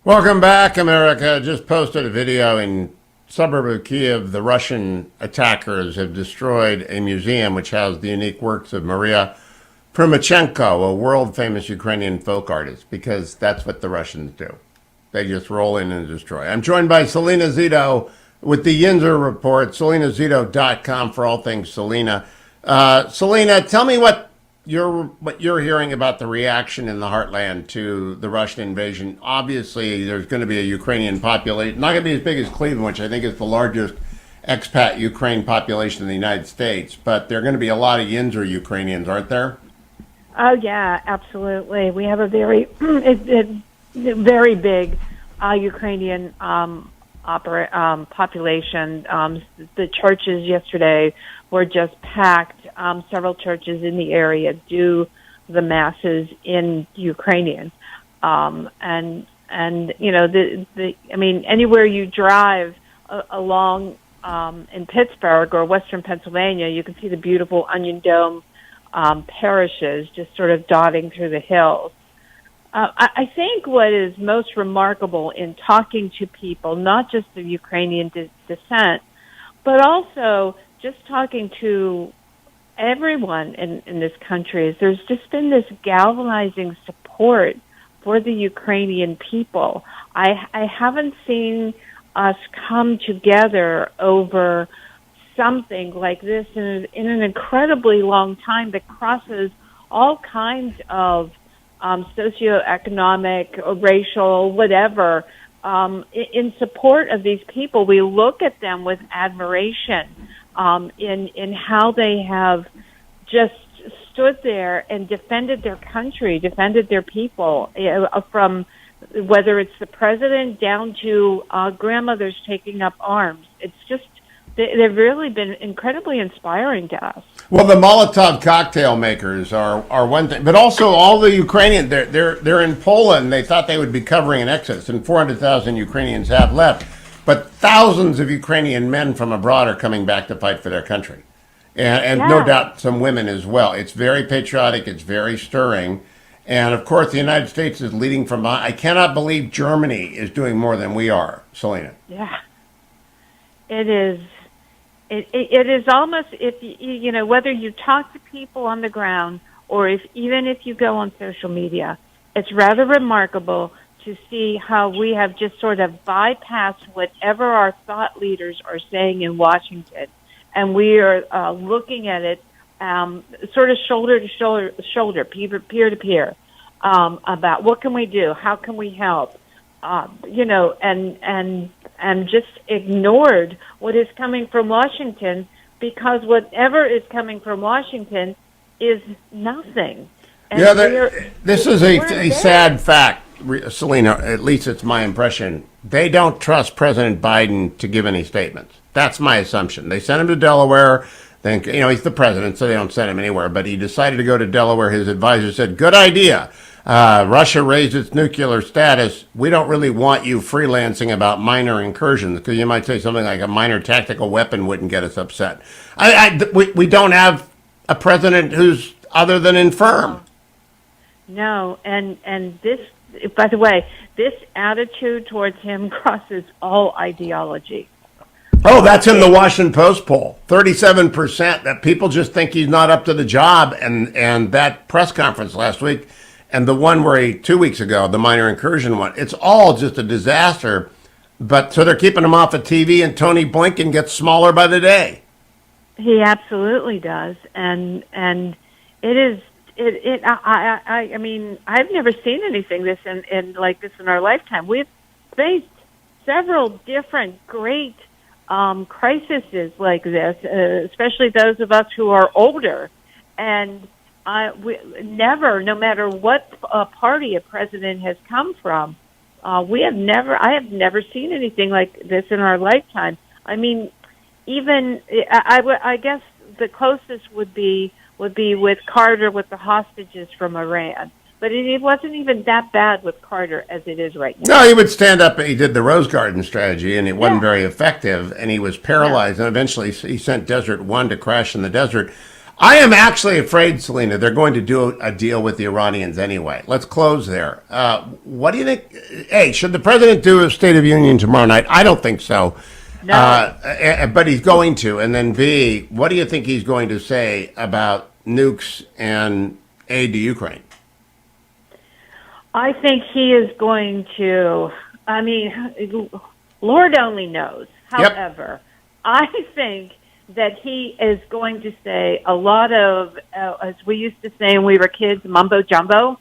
Welcome back, America. Just posted a video in suburb of Kiev. The Russian attackers have destroyed a museum which housed the unique works of Maria Primachenko, a world-famous Ukrainian folk artist, because that's what the Russians do. They just roll in and destroy. I'm joined by Salena Zito with the Yinzer Report, salenazito.com for all things Salena. Salena, tell me what you're hearing about the reaction in the heartland to the Russian invasion. Obviously, there's going to be a Ukrainian population, not going to be as big as Cleveland, which I think is the largest expat Ukraine population in the United States, but there are going to be a lot of Yinzer Ukrainians, aren't there? Oh yeah, absolutely. We have a very, very big Ukrainian population. The churches yesterday were just packed. Several churches in the area do the masses in Ukrainian, and you know I mean, anywhere you drive along in Pittsburgh or Western Pennsylvania, you can see the beautiful Onion Dome parishes just sort of dotting through the hills. I think what is most remarkable in talking to people, not just of Ukrainian descent, but also just talking to everyone in this country, is there's just been this galvanizing support for the Ukrainian people. I haven't seen us come together over something like this in an incredibly long time that crosses all kinds of socioeconomic, racial, whatever. In support of these people, we look at them with admiration in how they have just stood there and defended their country, defended their people, from whether it's the president down to grandmothers taking up arms. It's just, they've really been incredibly inspiring to us. Well, the Molotov cocktail makers are one thing, but also all the Ukrainian, they're in Poland. They thought they would be covering an exodus, and 400,000 Ukrainians have left. But thousands of Ukrainian men from abroad are coming back to fight for their country. And no doubt some women as well. It's very patriotic. It's very stirring. And, of course, the United States is leading from behind. I cannot believe Germany is doing more than we are, Salena. Yeah. It is. It is almost, if you know, whether you talk to people on the ground or even if you go on social media, it's rather remarkable to see how we have just sort of bypassed whatever our thought leaders are saying in Washington, and we are looking at it sort of shoulder to shoulder, peer to peer, about what can we do, how can we help, you know, and just ignored what is coming from Washington, because whatever is coming from Washington is nothing. And yeah, this is a sad fact, Salena, at least it's my impression. They don't trust President Biden to give any statements. That's my assumption. They sent him to Delaware. Think, you know, he's the president, so they don't send him anywhere. But he decided to go to Delaware. His advisor said, good idea. Russia raised its nuclear status. We don't really want you freelancing about minor incursions, because you might say something like a minor tactical weapon wouldn't get us upset. We don't have a president who's other than infirm. No, and this, by the way, this attitude towards him crosses all ideology. Oh, that's in the Washington Post poll. 37% that people just think he's not up to the job. And that press conference last week, and the one where 2 weeks ago, the minor incursion one, it's all just a disaster. But so they're keeping him off of TV, and Tony Blinken gets smaller by the day. He absolutely does. And it is, I mean, I've never seen anything this in like this in our lifetime. We've faced several different great crises like this, especially those of us who are older. And we never, no matter what party a president has come from, I have never seen anything like this in our lifetime. I mean, even I guess the closest would be with Carter with the hostages from Iran. But it wasn't even that bad with Carter as it is right now. No, he would stand up. He did the Rose Garden strategy, and it wasn't very effective, and he was paralyzed. And eventually, he sent Desert One to crash in the desert. I am actually afraid, Salena, they're going to do a deal with the Iranians anyway. Let's close there. What do you think? A, should the president do a State of Union tomorrow night? I don't think so. No. But he's going to. And then B, what do you think he's going to say about nukes and aid to Ukraine? I think he is going to, I mean, Lord only knows. Yep. However, I think that he is going to say a lot of, as we used to say when we were kids, mumbo jumbo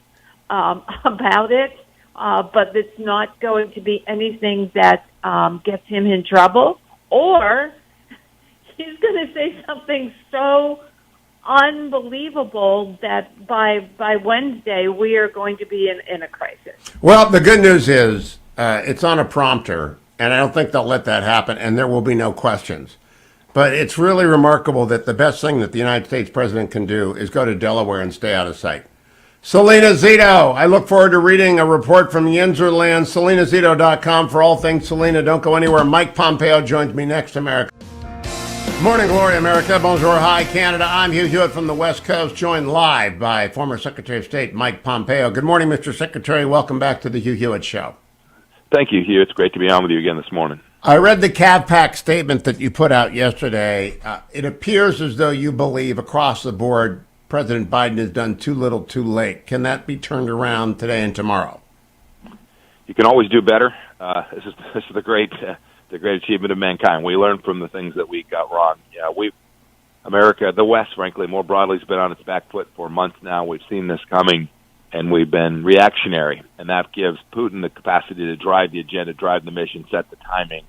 about it, but it's not going to be anything that gets him in trouble, or he's going to say something so unbelievable that by Wednesday we are going to be in a crisis. Well, the good news is it's on a prompter, and I don't think they'll let that happen, and there will be no questions. But it's really remarkable that the best thing that the United States president can do is go to Delaware and stay out of sight. Salena Zito, I look forward to reading a report from Yinzerland, SalenaZito.com for all things Salena. Don't go anywhere. Mike Pompeo joins me next, America. Morning, glory, America. Bonjour, hi, Canada. I'm Hugh Hewitt from the West Coast, joined live by former Secretary of State Mike Pompeo. Good morning, Mr. Secretary. Welcome back to the Hugh Hewitt Show. Thank you, Hugh. It's great to be on with you again this morning. I read the CAVPAC statement that you put out yesterday. It appears as though you believe across the board President Biden has done too little too late. Can that be turned around today and tomorrow? You can always do better. This is the great achievement of mankind. We learn from the things that we got wrong. Yeah, America, the West, frankly, more broadly, has been on its back foot for months now. We've seen this coming, and we've been reactionary, and that gives Putin the capacity to drive the agenda, drive the mission, set the timing.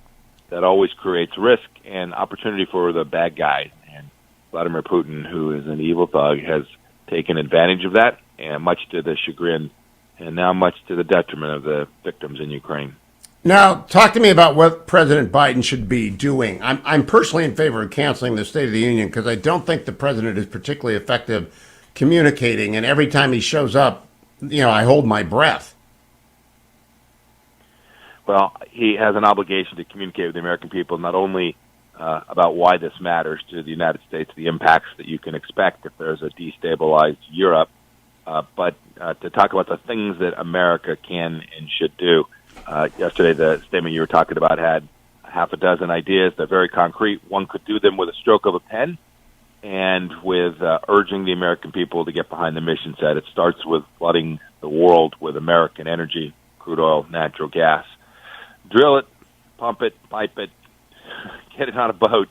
That always creates risk and opportunity for the bad guys. And Vladimir Putin, who is an evil thug, has taken advantage of that, and much to the chagrin and now much to the detriment of the victims in Ukraine. Now, talk to me about what President Biden should be doing. I'm personally in favor of canceling the State of the Union because I don't think the president is particularly effective communicating, and every time he shows up, I hold my breath. Well, he has an obligation to communicate with the American people, not only about why this matters to the United States, the impacts that you can expect if there's a destabilized Europe, but to talk about the things that America can and should do. Yesterday, the statement you were talking about had half a dozen ideas. They're very concrete. One could do them with a stroke of a pen and with urging the American people to get behind the mission set. It starts with flooding the world with American energy, crude oil, natural gas. Drill it, pump it, pipe it, get it on a boat,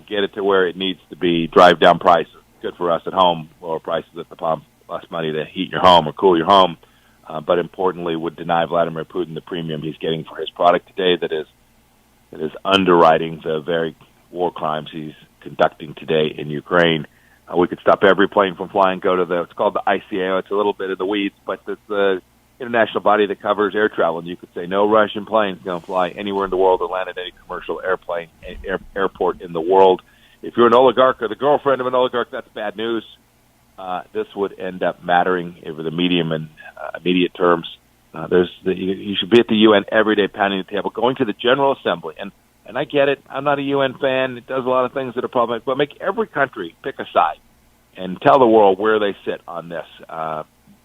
get it to where it needs to be, drive down prices. Good for us at home, lower prices at the pump, less money to heat your home or cool your home. But importantly, would deny Vladimir Putin the premium he's getting for his product today that is underwriting the very war crimes he's conducting today in Ukraine. We could stop every plane from flying, go to it's called the ICAO. It's a little bit of the weeds, but it's the international body that covers air travel. And you could say no Russian plane's going to fly anywhere in the world or land at any commercial airport in the world. If you're an oligarch or the girlfriend of an oligarch, that's bad news. This would end up mattering over the medium and immediate terms. You should be at the UN every day, pounding the table, going to the General Assembly. And I get it. I'm not a UN fan. It does a lot of things that are problematic. But make every country pick a side and tell the world where they sit on this.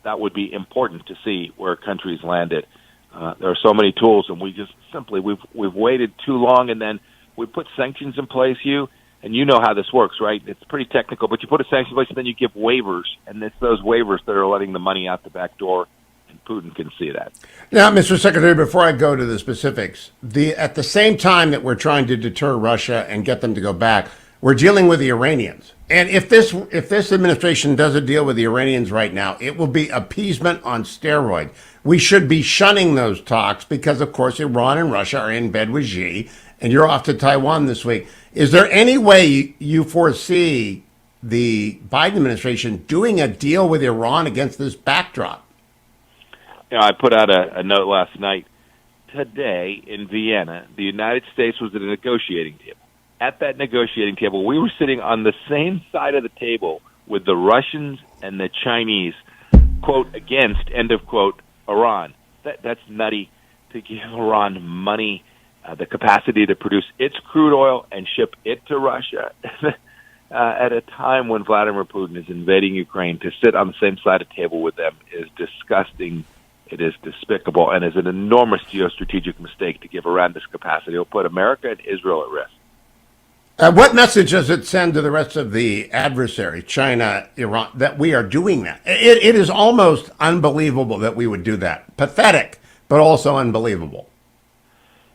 That would be important to see where countries landed. There are so many tools, and we've waited too long, and then we put sanctions in place, Hugh. And you know how this works, right? It's pretty technical, but you put a sanction in place, and then you give waivers, and it's those waivers that are letting the money out the back door, and Putin can see that. Now, Mr. Secretary, before I go to the specifics, at the same time that we're trying to deter Russia and get them to go back, we're dealing with the Iranians. And if this administration does a deal with the Iranians right now, it will be appeasement on steroid. We should be shunning those talks because, of course, Iran and Russia are in bed with Xi, and you're off to Taiwan this week. Is there any way you foresee the Biden administration doing a deal with Iran against this backdrop? I put out a note last night. Today in Vienna, the United States was at a negotiating table. At that negotiating table, we were sitting on the same side of the table with the Russians and the Chinese, quote, against, end of quote, Iran. That's nutty to give Iran money, the capacity to produce its crude oil and ship it to Russia. at a time when Vladimir Putin is invading Ukraine, to sit on the same side of the table with them is disgusting. It is despicable, and is an enormous geostrategic mistake to give Iran this capacity. It will put America and Israel at risk. What message does it send to the rest of the adversary, China, Iran, that we are doing that? It is almost unbelievable that we would do that. Pathetic, but also unbelievable.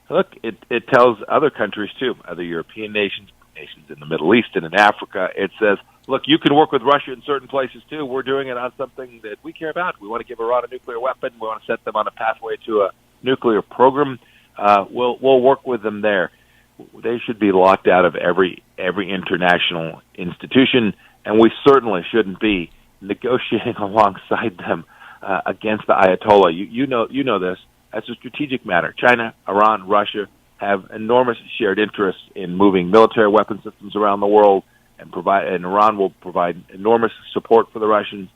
Look, it tells other countries, too, other European nations, nations in the Middle East and in Africa. It says, look, you can work with Russia in certain places, too. We're doing it on something that we care about. We want to give Iran a nuclear weapon. We want to set them on a pathway to a nuclear program. We'll work with them there. They should be locked out of every international institution, and we certainly shouldn't be negotiating alongside them against the Ayatollah. You know this. That's a strategic matter. China, Iran, Russia have enormous shared interests in moving military weapon systems around the world, and Iran will provide enormous support for the Russians.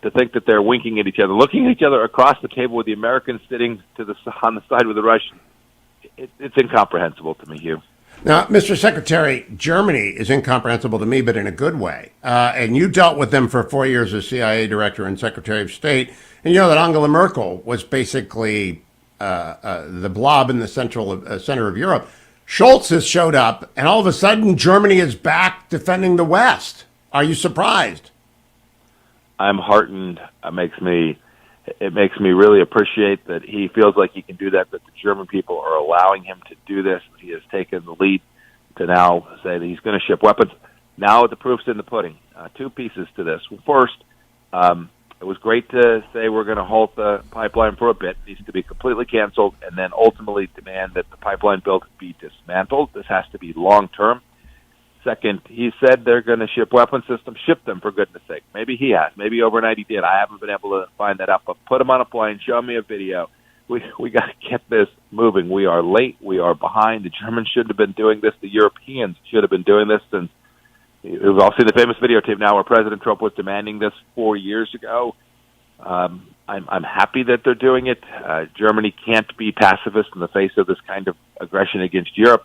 To think that they're winking at each other, looking at each other across the table with the Americans sitting on the side with the Russians, it's incomprehensible to me, Hugh. Now, Mr. Secretary, Germany is incomprehensible to me, but in a good way. And you dealt with them for 4 years as CIA director and Secretary of State. And you know that Angela Merkel was basically the blob in the center of Europe. Scholz has showed up, and all of a sudden, Germany is back defending the West. Are you surprised? I'm heartened. It makes me really appreciate that he feels like he can do that the German people are allowing him to do this. He has taken the lead to now say that he's going to ship weapons. Now the proof's in the pudding. Two pieces to this. First, it was great to say we're going to halt the pipeline for a bit. It needs to be completely canceled, and then ultimately demand that the pipeline build be dismantled. This has to be long-term. Second, he said they're going to ship weapon systems. Ship them, for goodness sake. Maybe he has. Maybe overnight he did. I haven't been able to find that out. But put him on a plane. Show me a video. We got to get this moving. We are late. We are behind. The Germans should have been doing this. The Europeans should have been doing this since we've all seen the famous videotape now where President Trump was demanding this 4 years ago. I'm happy that they're doing it. Germany can't be pacifist in the face of this kind of aggression against Europe.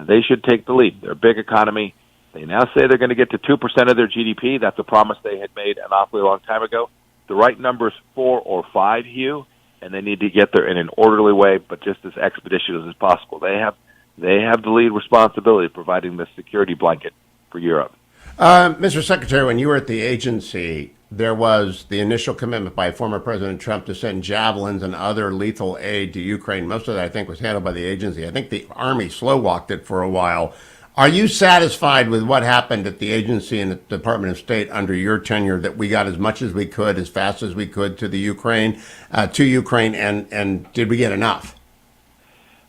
They should take the lead. They're a big economy. They now say they're going to get to 2% of their GDP. That's a promise they had made an awfully long time ago. The right number is 4 or 5, Hugh, and they need to get there in an orderly way, but just as expeditious as possible. They have the lead responsibility of providing the security blanket for Europe. Mr. Secretary, when you were at the agency, there was the initial commitment by former President Trump to send javelins and other lethal aid to Ukraine. Most of that, I think, was handled by the agency. I think the Army slow-walked it for a while. Are you satisfied with what happened at the agency and the Department of State under your tenure, that we got as much as we could, as fast as we could to the Ukraine, and did we get enough?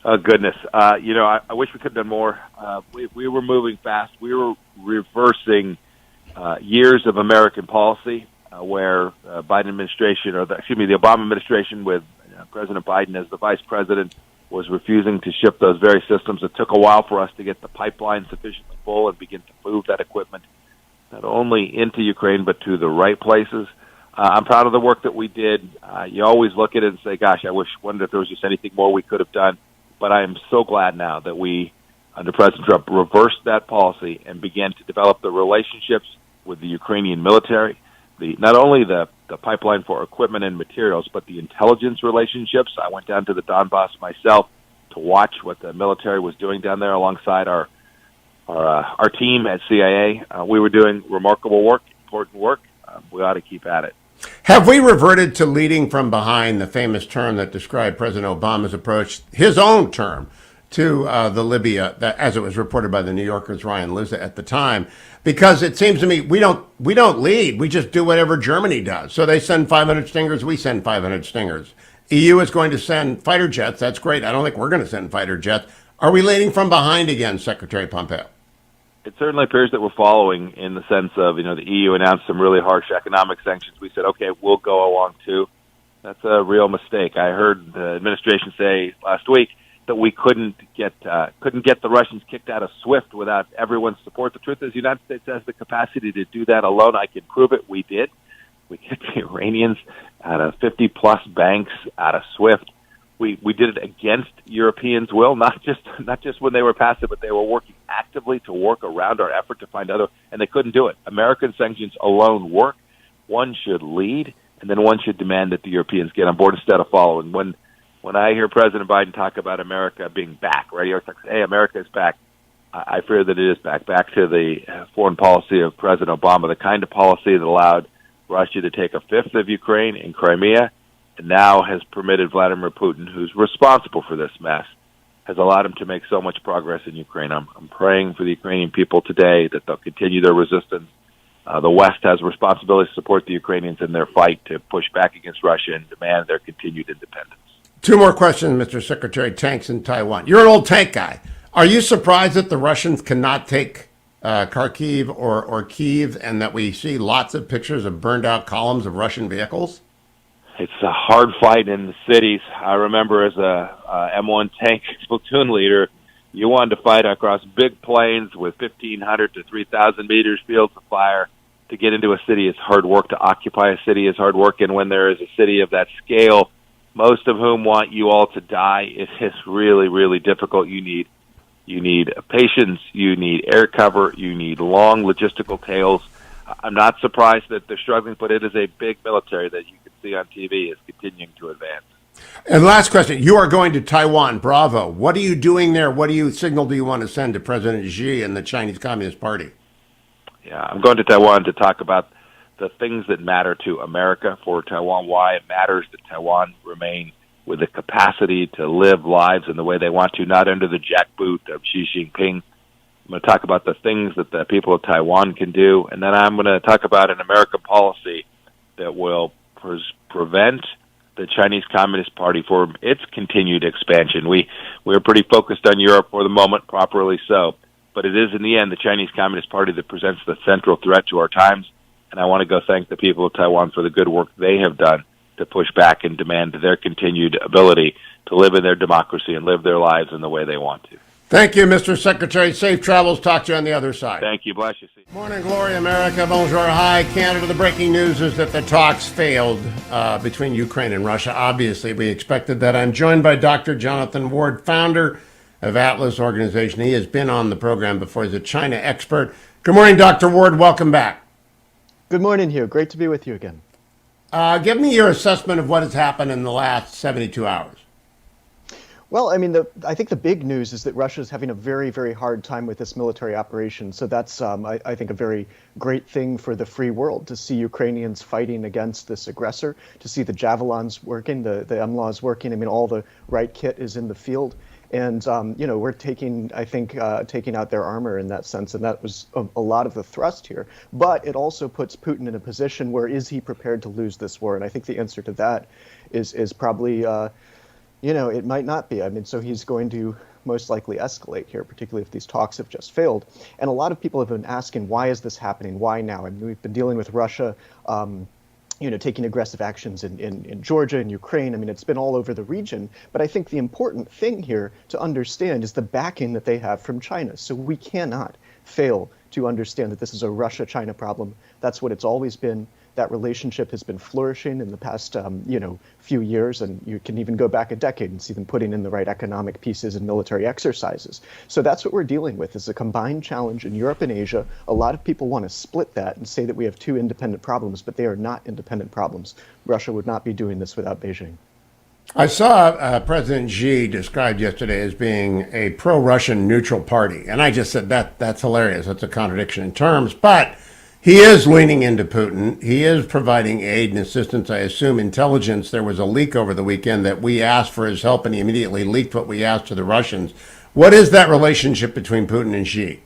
Goodness. I wish we could have done more. We were moving fast. We were reversing years of American policy where the Obama administration with President Biden as the vice president was refusing to ship those very systems. It took a while for us to get the pipeline sufficiently full and begin to move that equipment not only into Ukraine but to the right places. I'm proud of the work that we did. You always look at it and say, gosh, wonder if there was just anything more we could have done. But I am so glad now that we, under President Trump, reversed that policy and began to develop the relationships with the Ukrainian military, not only the pipeline for equipment and materials, but the intelligence relationships. I went down to the Donbass myself to watch what the military was doing down there alongside our team at CIA. We were doing remarkable work, important work. We ought to keep at it. Have we reverted to leading from behind, the famous term that described President Obama's approach, his own term, to the Libya, as it was reported by the New Yorker's Ryan Lizza at the time? Because it seems to me we don't lead. We just do whatever Germany does. So they send 500 Stingers, we send 500 Stingers. EU is going to send fighter jets. That's great. I don't think we're going to send fighter jets. Are we leading from behind again, Secretary Pompeo? It certainly appears that we're following, in the sense of, the EU announced some really harsh economic sanctions. We said, okay, we'll go along too. That's a real mistake. I heard the administration say last week that we couldn't get the Russians kicked out of SWIFT without everyone's support. The truth is, the United States has the capacity to do that alone. I can prove it. We did. We kicked the Iranians out of 50-plus banks out of SWIFT. we did it against Europeans' will, not just when they were passive, but they were working actively to work around our effort to find other, and they couldn't do it. American sanctions alone work. One should lead, and then one should demand that the Europeans get on board instead of following. When I hear President Biden talk about America being back, right? He always talks, hey, America is back. I fear that it is back to the foreign policy of President Obama, the kind of policy that allowed Russia to take a fifth of Ukraine and Crimea, and now has permitted Vladimir Putin, who's responsible for this mess, has allowed him to make so much progress in Ukraine. I'm praying for the Ukrainian people today that they'll continue their resistance. The West has a responsibility to support the Ukrainians in their fight to push back against Russia and demand their continued independence. Two more questions, Mr. Secretary. Tanks in Taiwan. You're an old tank guy. Are you surprised that the Russians cannot take Kharkiv or Kyiv, and that we see lots of pictures of burned out columns of Russian vehicles? It's a hard fight in the cities. I remember as a M1 tank platoon leader, you wanted to fight across big plains with 1,500 to 3,000 meters fields of fire. To get into a city is hard work. To occupy a city is hard work. And when there is a city of that scale, most of whom want you all to die, it is really, really difficult. You need patience, you need air cover, you need long logistical tails. I'm not surprised that they're struggling, but it is a big military that you can see on TV is continuing to advance. And last question, you are going to Taiwan, bravo. What are you doing there? What signal do you want to send to President Xi and the Chinese Communist Party? Yeah, I'm going to Taiwan to talk about the things that matter to America, for Taiwan, why it matters that Taiwan remain with the capacity to live lives in the way they want to, not under the jackboot of Xi Jinping. I'm going to talk about the things that the people of Taiwan can do, and then I'm going to talk about an American policy that will prevent the Chinese Communist Party from its continued expansion. We're pretty focused on Europe for the moment, properly so, but it is in the end the Chinese Communist Party that presents the central threat to our times, and I want to go thank the people of Taiwan for the good work they have done to push back and demand their continued ability to live in their democracy and live their lives in the way they want to. Thank you, Mr. Secretary. Safe travels. Talk to you on the other side. Thank you. Bless you. Morning, glory, America. Bonjour. Hi, Canada. The breaking news is that the talks failed between Ukraine and Russia. Obviously, we expected that. I'm joined by Dr. Jonathan Ward, founder of Atlas Organization. He has been on the program before. He's a China expert. Good morning, Dr. Ward. Welcome back. Good morning, Hugh. Great to be with you again. Give me your assessment of what has happened in the last 72 hours. Well, I mean, I think the big news is that Russia is having a very, very hard time with this military operation. So that's, I think, a very great thing for the free world to see Ukrainians fighting against this aggressor, to see the javelins working, the MLAWs working. I mean, all the right kit is in the field. And, we're taking out their armor in that sense. And that was a lot of the thrust here. But it also puts Putin in a position where is he prepared to lose this war? And I think the answer to that is probably, it might not be. I mean, so he's going to most likely escalate here, particularly if these talks have just failed. And a lot of people have been asking, why is this happening? Why now? I mean, we've been dealing with Russia, taking aggressive actions in Georgia and Ukraine. I mean, it's been all over the region. But I think the important thing here to understand is the backing that they have from China. So we cannot fail to understand that this is a Russia-China problem. That's what it's always been. That relationship has been flourishing in the past, few years, and you can even go back a decade and see them putting in the right economic pieces and military exercises. So that's what we're dealing with, is a combined challenge in Europe and Asia. A lot of people want to split that and say that we have two independent problems, but they are not independent problems. Russia would not be doing this without Beijing. I saw President Xi described yesterday as being a pro-Russian neutral party, and I just said that's hilarious. That's a contradiction in terms, but he is leaning into Putin. He is providing aid and assistance. I assume intelligence. There was a leak over the weekend that we asked for his help, and he immediately leaked what we asked to the Russians. What is that relationship between Putin and Xi?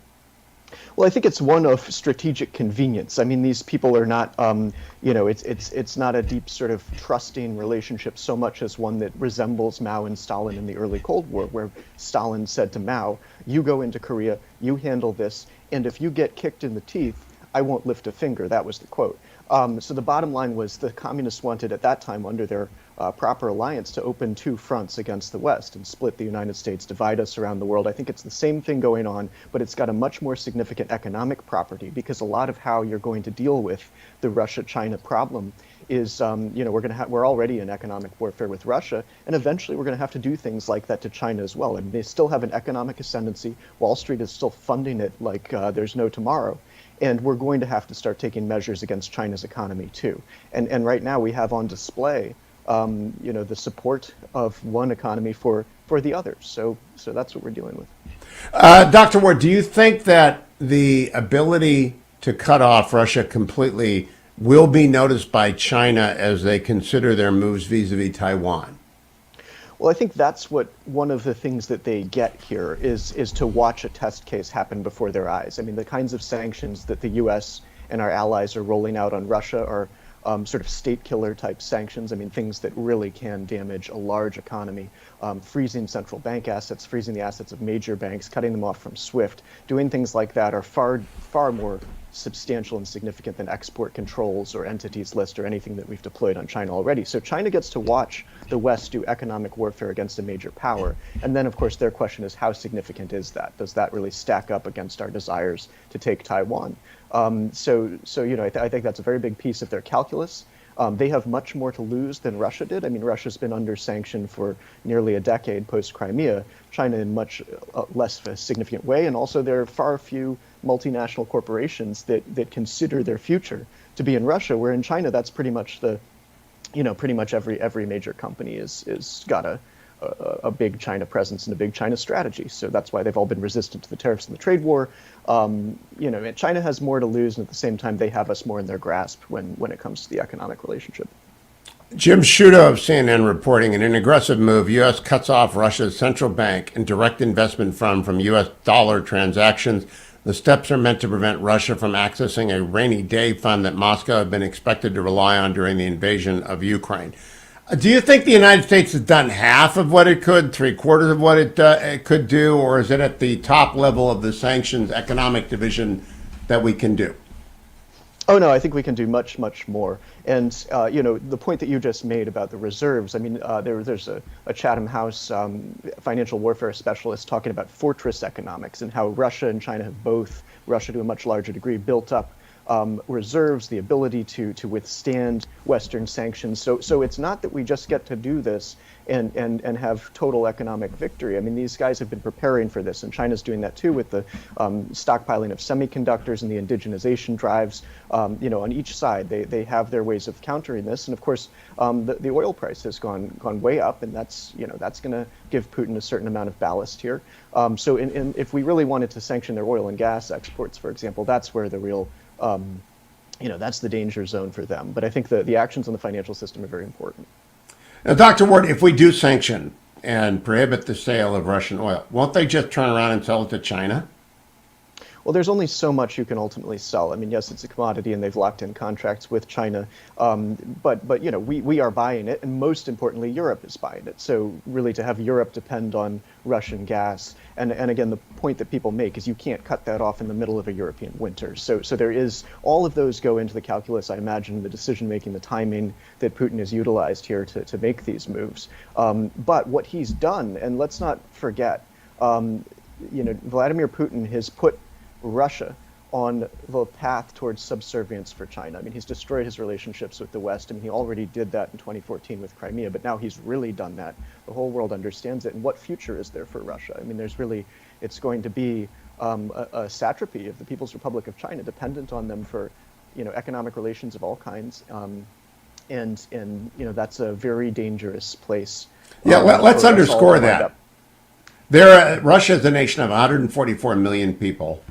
Well, I think it's one of strategic convenience. I mean, these people are not, it's not a deep sort of trusting relationship so much as one that resembles Mao and Stalin in the early Cold War, where Stalin said to Mao, you go into Korea, you handle this, and if you get kicked in the teeth, I won't lift a finger. That was the quote. So the bottom line was the communists wanted at that time, under their proper alliance, to open two fronts against the West and split the United States, divide us around the world. I think it's the same thing going on, but it's got a much more significant economic property, because a lot of how you're going to deal with the Russia-China problem is, we're already in economic warfare with Russia, and eventually we're going to have to do things like that to China as well. And they still have an economic ascendancy. Wall Street is still funding it like there's no tomorrow. And we're going to have to start taking measures against China's economy too. And right now we have on display, the support of one economy for the other. So that's what we're dealing with. Dr. Ward, do you think that the ability to cut off Russia completely will be noticed by China as they consider their moves vis-a-vis Taiwan? Well, I think that's what one of the things that they get here is to watch a test case happen before their eyes. I mean, the kinds of sanctions that the U.S. and our allies are rolling out on Russia are sort of state killer type sanctions. I mean, things that really can damage a large economy, freezing central bank assets, freezing the assets of major banks, cutting them off from SWIFT. Doing things like that are far more substantial and significant than export controls or entities list or anything that we've deployed on China already. So China gets to watch the West do economic warfare against a major power. And then, of course, their question is, how significant is that? Does that really stack up against our desires to take Taiwan? I think that's a very big piece of their calculus. They have much more to lose than Russia did. I mean, Russia's been under sanction for nearly a decade post-Crimea, China in much less of a significant way, and also there are far few multinational corporations that consider their future to be in Russia, where in China that's pretty much every major company is got a big China presence and a big China strategy. So that's why they've all been resistant to the tariffs and the trade war. China has more to lose, and at the same time, they have us more in their grasp when it comes to the economic relationship. Jim Sciutto of CNN reporting, in an aggressive move, U.S. cuts off Russia's central bank and direct investment fund from U.S. dollar transactions. The steps are meant to prevent Russia from accessing a rainy day fund that Moscow had been expected to rely on during the invasion of Ukraine. Do you think the United States has done half of what it could, three-quarters of what it could do, or is it at the top level of the sanctions economic division that we can do? Oh, no, I think we can do much, much more. And, the point that you just made about the reserves, I mean, there's a Chatham House financial warfare specialist talking about fortress economics and how Russia and China have both, Russia to a much larger degree, built up reserves, the ability to withstand Western sanctions. So it's not that we just get to do this and have total economic victory. I mean, these guys have been preparing for this, and China's doing that too with the stockpiling of semiconductors and the indigenization drives. On each side, they have their ways of countering this, and of course, the oil price has gone way up, and that's going to give Putin a certain amount of ballast here. So if we really wanted to sanction their oil and gas exports, for example, that's where the real that's the danger zone for them. But I think the actions on the financial system are very important. Now, Dr. Ward, if we do sanction and prohibit the sale of Russian oil, won't they just turn around and sell it to China? Well, there's only so much you can ultimately sell. I mean, yes, it's a commodity, and they've locked in contracts with China, but we are buying it, and most importantly, Europe is buying it. So really, to have Europe depend on Russian gas, and again, the point that people make is you can't cut that off in the middle of a European winter. So there is all of those go into the calculus. I imagine the decision making, the timing that Putin has utilized here to make these moves. But what he's done, and let's not forget, Vladimir Putin has put Russia on the path towards subservience for China. I mean, he's destroyed his relationships with the West. I mean, he already did that in 2014 with Crimea, but now he's really done that. The whole world understands it. And what future is there for Russia? I mean, it's going to be a satrapy of the People's Republic of China, dependent on them for, economic relations of all kinds. And that's a very dangerous place. Yeah, let's underscore that. Russia is a nation of 144 million people.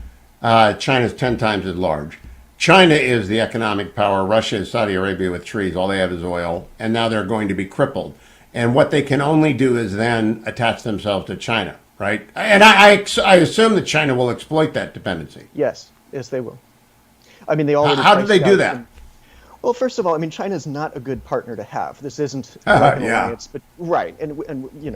China's 10 times as large. China is the economic power. Russia is Saudi Arabia with trees. All they have is oil. And now they're going to be crippled. And what they can only do is then attach themselves to China, right? And I assume that China will exploit that dependency. Yes, they will. I mean, they already. How do they do that? Well, first of all, I mean, China is not a good partner to have. This isn't like an alliance, but right, and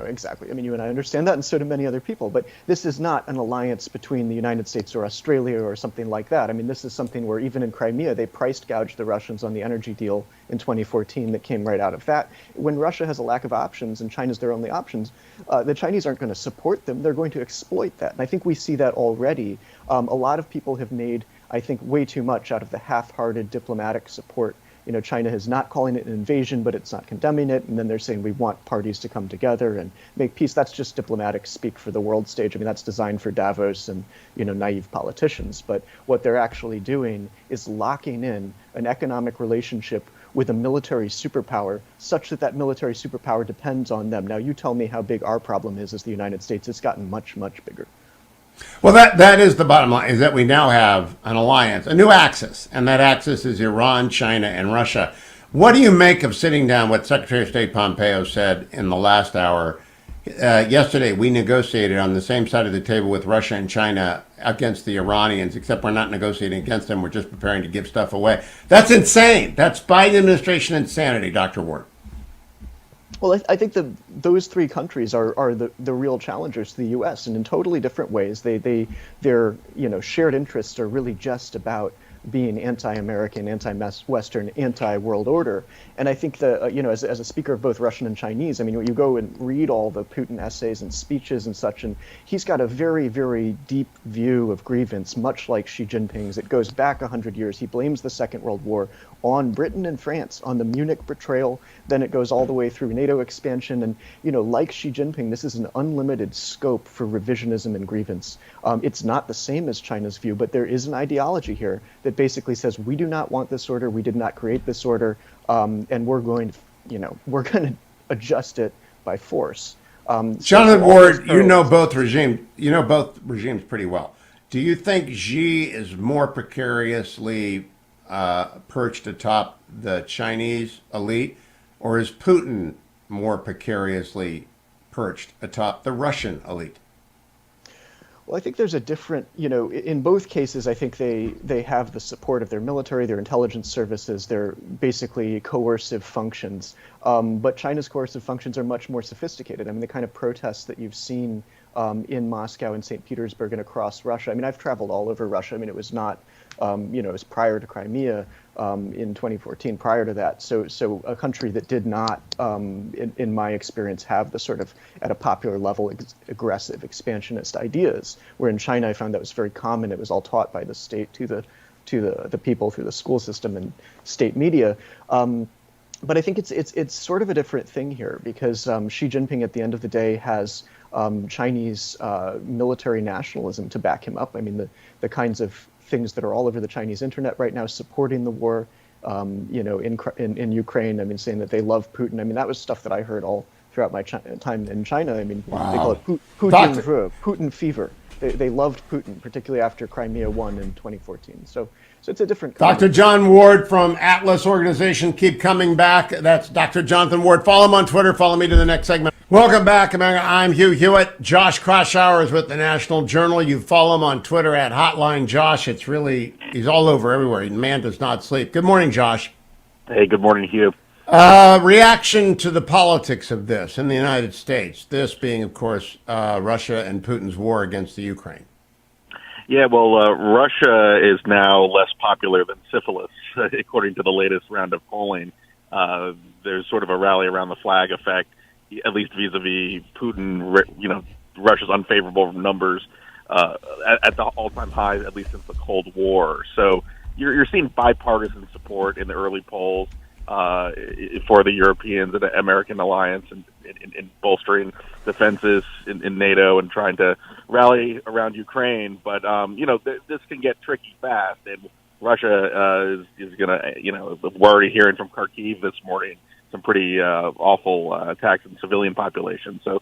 exactly. I mean, you and I understand that, and so do many other people. But this is not an alliance between the United States or Australia or something like that. I mean, this is something where even in Crimea, they priced gouged the Russians on the energy deal in 2014 that came right out of that. When Russia has a lack of options and China's their only options, the Chinese aren't going to support them. They're going to exploit that, and I think we see that already. A lot of people have made, I think, way too much out of the half-hearted diplomatic support China is not calling it an invasion, but it's not condemning it. And then they're saying we want parties to come together and make peace. That's just diplomatic speak for the world stage. I mean, that's designed for Davos and, naive politicians. But what they're actually doing is locking in an economic relationship with a military superpower such that that military superpower depends on them. Now, you tell me how big our problem is as the United States. It's gotten much, much bigger. Well, that is the bottom line, is that we now have an alliance, a new axis, and that axis is Iran, China, and Russia. What do you make of sitting down what Secretary of State Pompeo said in the last hour? Yesterday, we negotiated on the same side of the table with Russia and China against the Iranians, except we're not negotiating against them. We're just preparing to give stuff away. That's insane. That's Biden administration insanity, Dr. Ward. Well, I think those three countries are the real challengers to the U.S. and in totally different ways. Their shared interests are really just about being anti-American, anti-Western, anti-world order. And I think as a speaker of both Russian and Chinese, I mean, you go and read all the Putin essays and speeches and such, and he's got a very, very deep view of grievance, much like Xi Jinping's. It goes back 100 years. He blames the Second World War on Britain and France, on the Munich betrayal. Then it goes all the way through NATO expansion. And, like Xi Jinping, this is an unlimited scope for revisionism and grievance. It's not the same as China's view, but there is an ideology here that basically says we do not want this order, we did not create this order, and we're going to adjust it by force. Jonathan Ward, you know both regimes pretty well. Do you think Xi is more precariously perched atop the Chinese elite, or is Putin more precariously perched atop the Russian elite? Well, I think there's a different, in both cases, I think they have the support of their military, their intelligence services, they're basically coercive functions. But China's coercive functions are much more sophisticated. I mean, the kind of protests that you've seen in Moscow and St. Petersburg and across Russia. I mean, I've traveled all over Russia. I mean, it was not, it was prior to Crimea in 2014, prior to that. So a country that did not, in my experience, have the sort of, at a popular level, aggressive expansionist ideas. Where in China, I found that was very common. It was all taught by the state to the people through the school system and state media. But I think it's sort of a different thing here because Xi Jinping, at the end of the day, has Chinese military nationalism to back him up. I mean, the kinds of things that are all over the Chinese internet right now supporting the war, in Ukraine. I mean, saying that they love Putin. I mean, that was stuff that I heard all throughout my time in China. I mean, wow. They call it Putin fever. They loved Putin, particularly after Crimea won in 2014. So it's a different kind. Dr. John Ward from Atlas Organization. Keep coming back. That's Dr. Jonathan Ward. Follow him on Twitter. Follow me to the next segment. Welcome back, America. I'm Hugh Hewitt. Josh Kraushaar is with the National Journal. You follow him on Twitter at Hotline Josh. He's all over everywhere. The man does not sleep. Good morning, Josh. Hey, good morning, Hugh. Reaction to the politics of this in the United States, this being, of course, Russia and Putin's war against the Ukraine. Yeah, well, Russia is now less popular than syphilis, according to the latest round of polling. There's sort of a rally around the flag effect, at least vis-a-vis Putin, Russia's unfavorable numbers at the all-time highs, at least since the Cold War. So you're seeing bipartisan support in the early polls for the Europeans and the American alliance and in bolstering defenses in NATO and trying to rally around Ukraine. But, this can get tricky fast. And Russia is going to, we're already hearing from Kharkiv this morning, some pretty awful attacks on civilian population. So,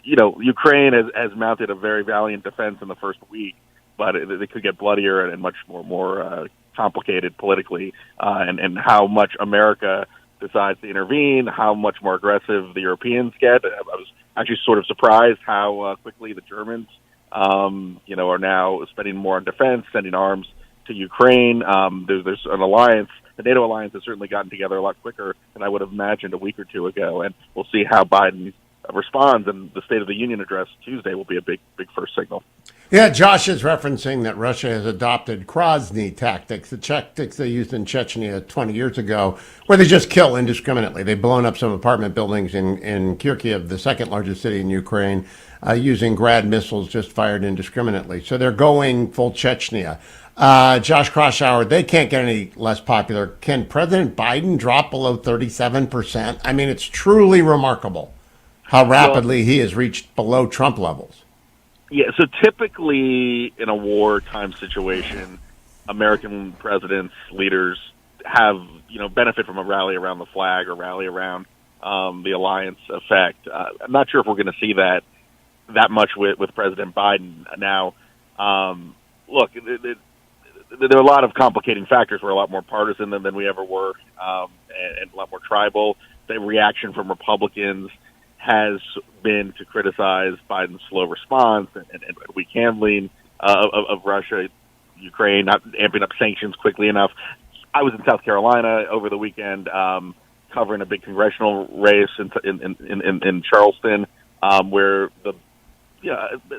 Ukraine has mounted a very valiant defense in the first week, but it could get bloodier and much more complicated politically, and how much America decides to intervene, how much more aggressive the Europeans get. I was actually sort of surprised how quickly the Germans, are now spending more on defense, sending arms to Ukraine. There's an alliance. The NATO alliance has certainly gotten together a lot quicker than I would have imagined a week or two ago, and we'll see how Biden responds. And the State of the Union address Tuesday will be a big first signal. Yeah, Josh is referencing that Russia has adopted Krasny tactics, the tactics they used in Chechnya 20 years ago, where they just kill indiscriminately. They've blown up some apartment buildings in Kharkiv, the second largest city in Ukraine, using Grad missiles just fired indiscriminately. So they're going full Chechnya. Josh Kraushaar, they can't get any less popular. Can President Biden drop below 37%? I mean, it's truly remarkable how rapidly he has reached below Trump levels. Yeah, so typically in a wartime situation, American presidents, leaders have, benefit from a rally around the flag or rally around the alliance effect. I'm not sure if we're going to see that much with President Biden. Now, look, there are a lot of complicating factors. We're a lot more partisan than we ever were, and a lot more tribal. The reaction from Republicans has been to criticize Biden's slow response and weak handling of Russia, Ukraine, not amping up sanctions quickly enough. I was in South Carolina over the weekend covering a big congressional race in Charleston, where it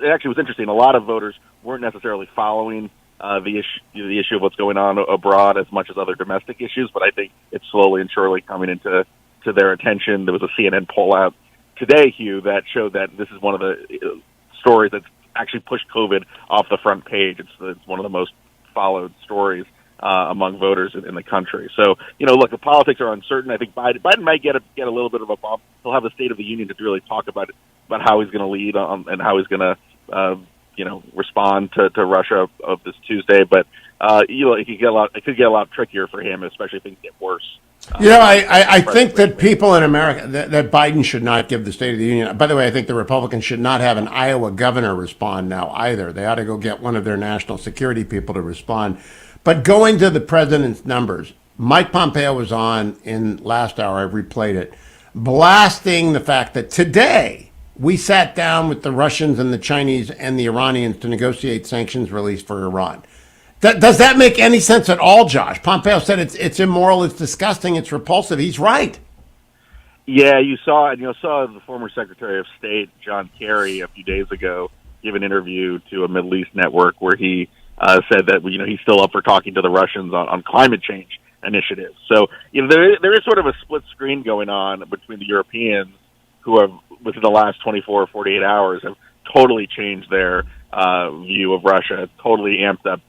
actually was interesting. A lot of voters weren't necessarily following the issue of what's going on abroad as much as other domestic issues, but I think it's slowly and surely coming into their attention. There was a CNN poll out today, Hugh, that showed that this is one of the stories that's actually pushed COVID off the front page. It's one of the most followed stories among voters in the country. So, look, the politics are uncertain. I think Biden might get a little bit of a bump. He'll have a State of the Union to really talk about how he's going to lead and how he's going to respond to Russia of this Tuesday. But it could get a lot trickier for him, especially if things get worse. I think that people in America, that Biden should not give the State of the Union. By the way, I think the Republicans should not have an Iowa governor respond now either. They ought to go get one of their national security people to respond. But going to the president's numbers, Mike Pompeo was on in last hour, I replayed it, blasting the fact that today we sat down with the Russians and the Chinese and the Iranians to negotiate sanctions release for Iran. Does that make any sense at all, Josh? Pompeo said it's immoral, it's disgusting, it's repulsive. He's right. Yeah, you saw the former Secretary of State, John Kerry, a few days ago give an interview to a Middle East network where he said that he's still up for talking to the Russians on climate change initiatives. So there is sort of a split screen going on between the Europeans who have, within the last 24 or 48 hours, have totally changed their view of Russia, totally amped up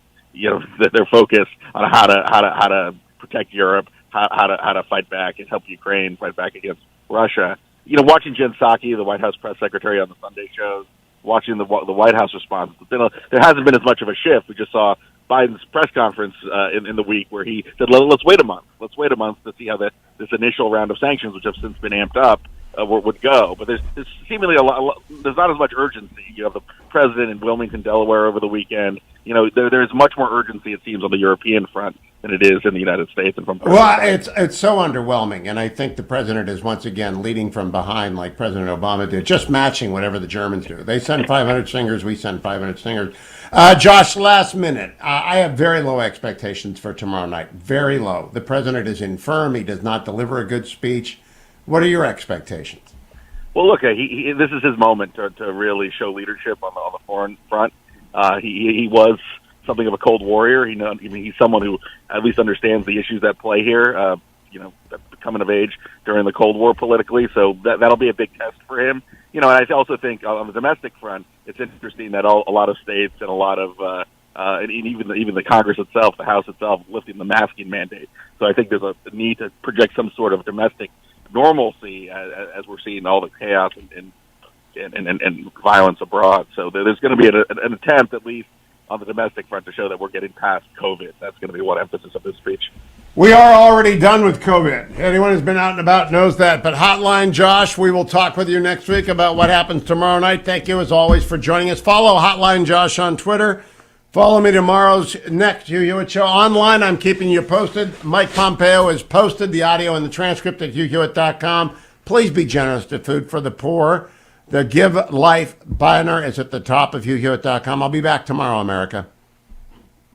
their focus on how to protect Europe, how to fight back and help Ukraine fight back against Russia. Watching Jen Psaki, the White House press secretary, on the Sunday shows, watching the White House response, there hasn't been as much of a shift. We just saw Biden's press conference in the week where he said, "Let's wait a month. Let's wait a month to see how this initial round of sanctions, which have since been amped up, would go." But there's seemingly there's not as much urgency. You have the president in Wilmington, Delaware, over the weekend. There's much more urgency, it seems, on the European front than it is in the United States. And it's so underwhelming, and I think the president is once again leading from behind, like President Obama did, just matching whatever the Germans do. They send 500 singers, we send 500 singers. Josh, last minute. I have very low expectations for tomorrow night. Very low. The president is infirm. He does not deliver a good speech. What are your expectations? Well, look, this is his moment to really show leadership on the foreign front. He was something of a cold warrior. He's someone who at least understands the issues at play here. Coming of age during the Cold War politically, so that'll be a big test for him. And I also think on the domestic front, it's interesting that a lot of states and a lot of and even the Congress itself, the House itself, lifting the masking mandate. So I think there's a need to project some sort of domestic normalcy as we're seeing all the chaos and violence abroad. So there's going to be an attempt, at least on the domestic front, to show that we're getting past COVID. That's going to be one emphasis of this speech. We are already done with COVID. Anyone who's been out and about knows that. But Hotline Josh, we will talk with you next week about what happens tomorrow night. Thank you, as always, for joining us. Follow Hotline Josh on Twitter. Follow me tomorrow's next Hugh Hewitt Show. Online, I'm keeping you posted. Mike Pompeo has posted the audio and the transcript at HughHewitt.com. Please be generous to Food for the Poor. The Give Life banner is at the top of HughHewitt.com. I'll be back tomorrow, America.